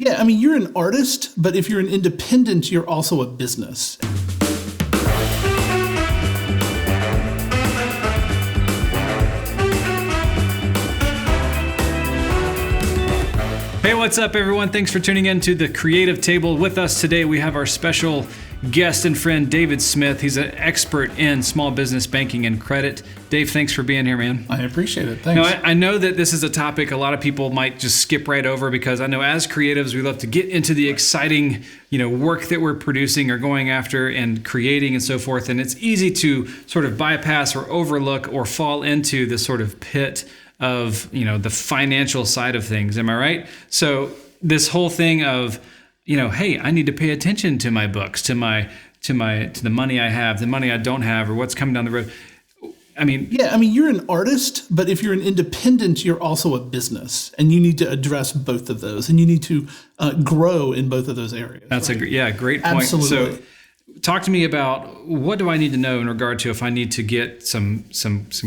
Yeah, I mean, you're an artist, but if you're an independent, you're also a business. Hey, what's up, everyone? Thanks for tuning in to the Creative Table. With us today, we have our special guest and friend, David Smith. He's an expert in small business banking and credit. Dave, thanks for being here, man. I appreciate it. Thanks. Now, I know that this is a topic a lot of people might just skip right over because I know as creatives, we love to get into the exciting, work that we're producing or going after and creating and so forth. And it's easy to sort of bypass or overlook or fall into this sort of pit of, the financial side of things. Am I right? So this whole thing of, hey, I need to pay attention to my books, to the money I have, the money I don't have, or what's coming down the road. You're an artist, but if you're an independent, you're also a business, and you need to address both of those, and you need to grow in both of those areas. That's right? a great point. Absolutely. So, talk to me about what do I need to know in regard to if I need to get some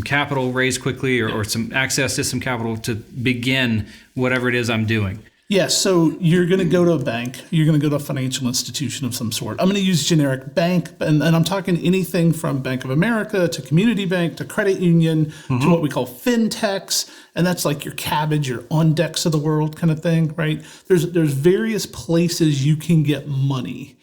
capital raised quickly or some access to some capital to begin whatever it is I'm doing. Yes, so you're going to go to a bank. You're going to go to a financial institution of some sort. I'm going to use generic bank, and I'm talking anything from Bank of America to community bank to credit union to what we call fintechs, and that's like your Cabbage, your OnDeck of the world kind of thing, right? There's various places you can get money.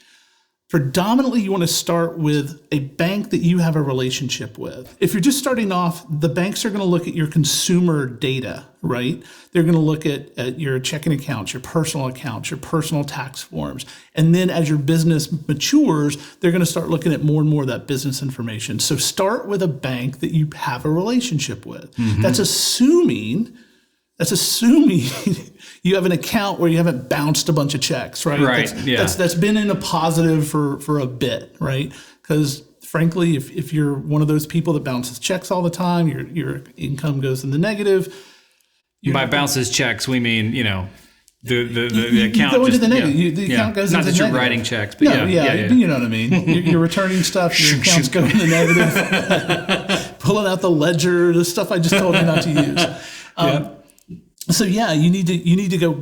Predominantly, you want to start with a bank that you have a relationship with. If you're just starting off, the banks are going to look at your consumer data, right? They're going to look at your checking accounts, your personal tax forms. And then as your business matures, they're going to start looking at more and more of that business information. So start with a bank that you have a relationship with. That's assuming you have an account where you haven't bounced a bunch of checks, right? Right. That's been in a positive for a bit, right? Because frankly, if you're one of those people that bounces checks all the time, your income goes in the negative. By bounces checks, we mean the account. You go into the negative. The account goes not into the negative. Not that you're writing checks, but you know what I mean. You're returning stuff. Your accounts go in the negative. Pulling out the ledger, the stuff I just told you not to use. So you need to go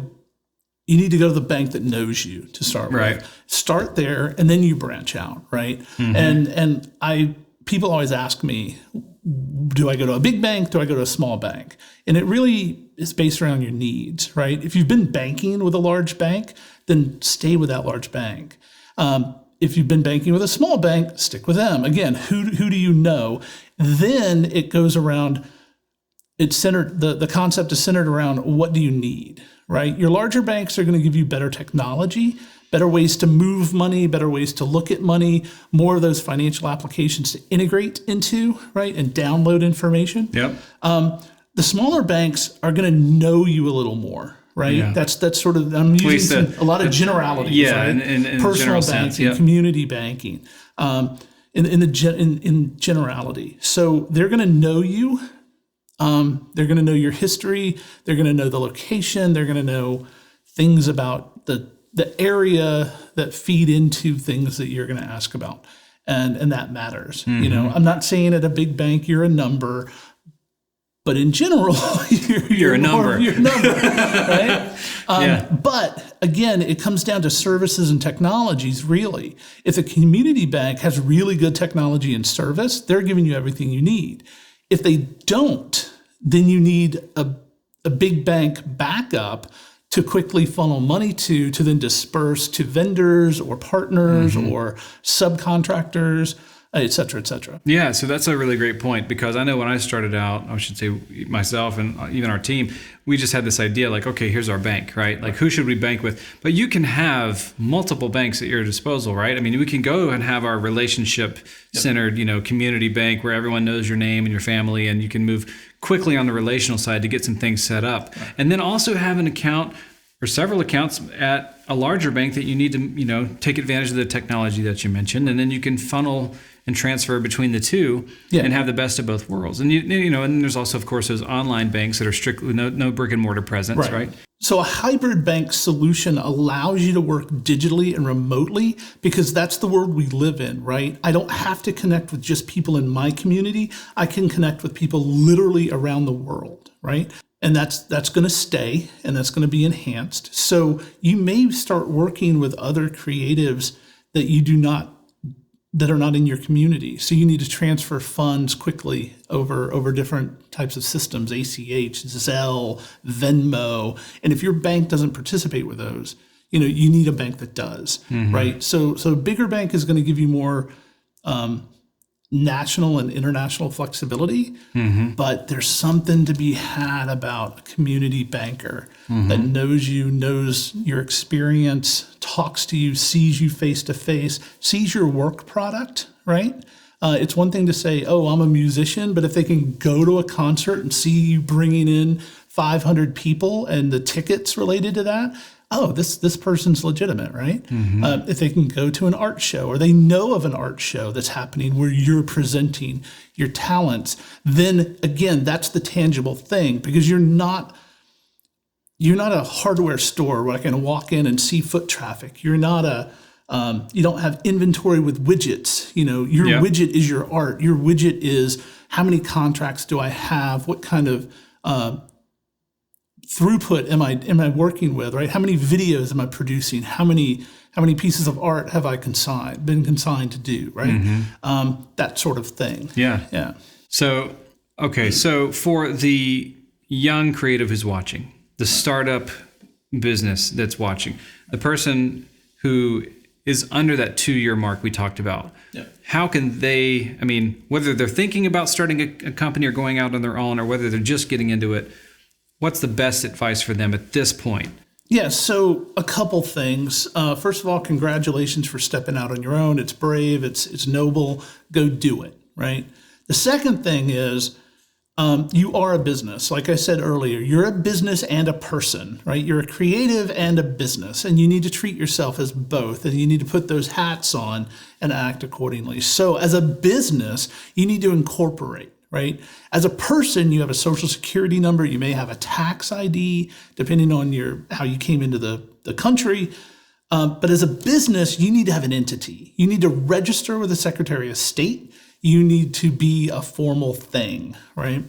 to the bank that knows you to start with. Right. Start there, and then you branch out, right? And people always ask me, do I go to a big bank? Do I go to a small bank? And it really is based around your needs, right? If you've been banking with a large bank, then stay with that large bank. If you've been banking with a small bank, stick with them. Again, who do you know? Then it goes around. It's centered. The concept is centered around what do you need, right? Your larger banks are going to give you better technology, better ways to move money, better ways to look at money, more of those financial applications to integrate into, right, and download information. Yep. The smaller banks are going to know you a little more, right? Yeah. That's sort of, I'm using a lot of generalities, right? In personal banking, sense, community banking, in generality. So they're going to know you. They're going to know your history. They're going to know the location. They're going to know things about the area that feed into things that you're going to ask about, and that matters. I'm not saying at a big bank you're a number, but in general, you're a number. You're a number, right? But again, it comes down to services and technologies. Really, if a community bank has really good technology and service, they're giving you everything you need. If they don't, then you need a big bank backup to quickly funnel money to then disperse to vendors or partners or subcontractors, et cetera, et cetera. Yeah, so that's a really great point because I know when I started out, I should say myself and even our team, we just had this idea like, okay, here's our bank, right? Like who should we bank with? But you can have multiple banks at your disposal, right? I mean, we can go and have our relationship centered, community bank where everyone knows your name and your family and you can move quickly on the relational side to get some things set up. Right. And then also have an account or several accounts at a larger bank that you need to, take advantage of the technology that you mentioned. And then you can funnel and transfer between the two and have the best of both worlds. And and there's also, of course, those online banks that are strictly no brick and mortar presence, right? So a hybrid bank solution allows you to work digitally and remotely because that's the world we live in, right? I don't have to connect with just people in my community. I can connect with people literally around the world, right? And that's going to stay, and that's going to be enhanced. So you may start working with other creatives that are not in your community. So you need to transfer funds quickly over different types of systems, ACH, Zelle, Venmo. And if your bank doesn't participate with those, you need a bank that does, right? So a bigger bank is going to give you more national and international flexibility, but there's something to be had about a community banker that knows you, knows your experience, talks to you, sees you face to face, sees your work product, right? It's one thing to say, oh, I'm a musician, but if they can go to a concert and see you bringing in 500 people and the tickets related to that, oh, this person's legitimate, right? If they can go to an art show or they know of an art show that's happening where you're presenting your talents, then again, that's the tangible thing, because you're not a hardware store where I can walk in and see foot traffic. You're not you don't have inventory with widgets. Your widget is your art. Your widget is how many contracts do I have? What kind of throughput am I working with, right? How many videos am I producing? How many pieces of art have I been consigned to do, right? That sort of thing. Yeah. So, okay. So for the young creative who's watching, the startup business that's watching, the person who is under that 2-year mark we talked about, how can they, whether they're thinking about starting a company or going out on their own, or whether they're just getting into it, what's the best advice for them at this point? Yeah, so a couple things. First of all, congratulations for stepping out on your own. It's brave, it's noble. Go do it, right? The second thing is you are a business. Like I said earlier, you're a business and a person, right? You're a creative and a business, and you need to treat yourself as both, and you need to put those hats on and act accordingly. So as a business, you need to incorporate. Right? As a person, you have a social security number. You may have a tax ID, depending on how you came into the country. But as a business, you need to have an entity. You need to register with the Secretary of State. You need to be a formal thing, right?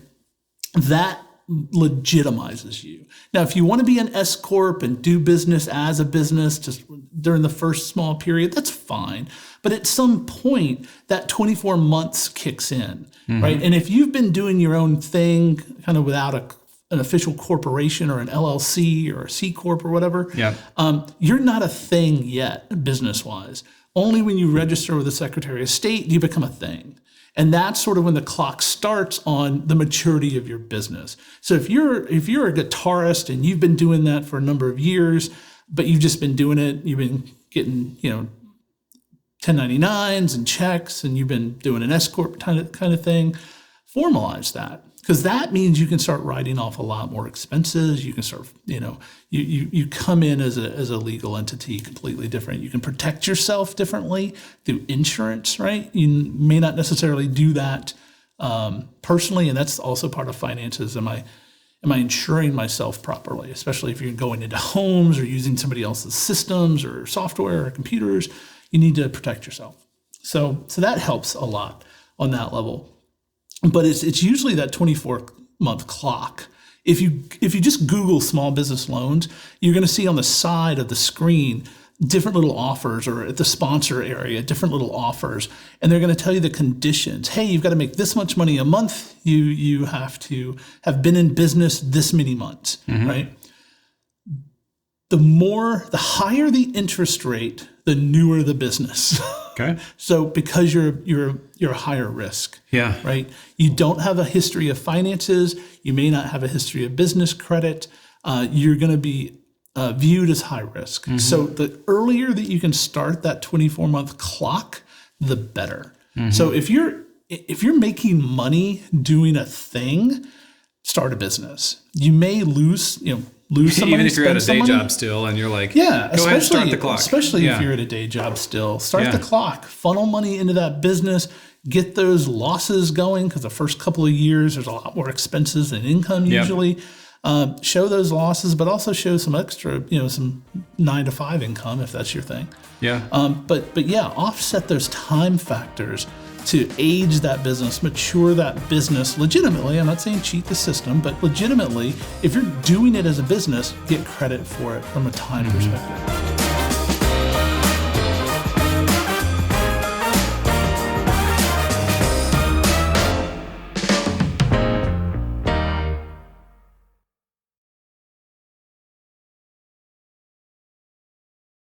That legitimizes you. Now, if you want to be an S Corp and do business as a business just during the first small period, that's fine. But at some point, that 24 months kicks in, right? And if you've been doing your own thing kind of without an official corporation or an LLC or a C Corp or whatever, you're not a thing yet, business-wise. Only when you register with the Secretary of State do you become a thing. And that's sort of when the clock starts on the maturity of your business. So if you're a guitarist and you've been doing that for a number of years, but you've just been doing it, you've been getting, 1099s and checks, and you've been doing an S Corp kind of thing, formalize that. Because that means you can start writing off a lot more expenses. You can start, you come in as a legal entity completely different. You can protect yourself differently through insurance, right? You may not necessarily do that personally, and that's also part of finances. Am I insuring myself properly? Especially if you're going into homes or using somebody else's systems or software or computers, you need to protect yourself. So that helps a lot on that level. But it's usually that 24-month clock. If you just Google small business loans, you're going to see on the side of the screen different little offers, or at the sponsor area, different little offers, and they're going to tell you the conditions. Hey, you've got to make this much money a month. You have to have been in business this many months, right? The higher the interest rate, the newer the business. Okay. So because you're a higher risk. Yeah. Right. You don't have a history of finances. You may not have a history of business credit. You're going to be viewed as high risk. So the earlier that you can start that 24-month clock, the better. So if you're making money doing a thing, start a business. You may lose some money, even if you're at a day money. job still, and you're like, go ahead and start the clock. Especially if you're at a day job still, start the clock, funnel money into that business, get those losses going, because the first couple of years there's a lot more expenses than income usually. Show those losses, but also show some extra, some 9 to 5 income if that's your thing. Yeah. But offset those time factors to age that business, mature that business legitimately. I'm not saying cheat the system, but legitimately, if you're doing it as a business, get credit for it from a time perspective.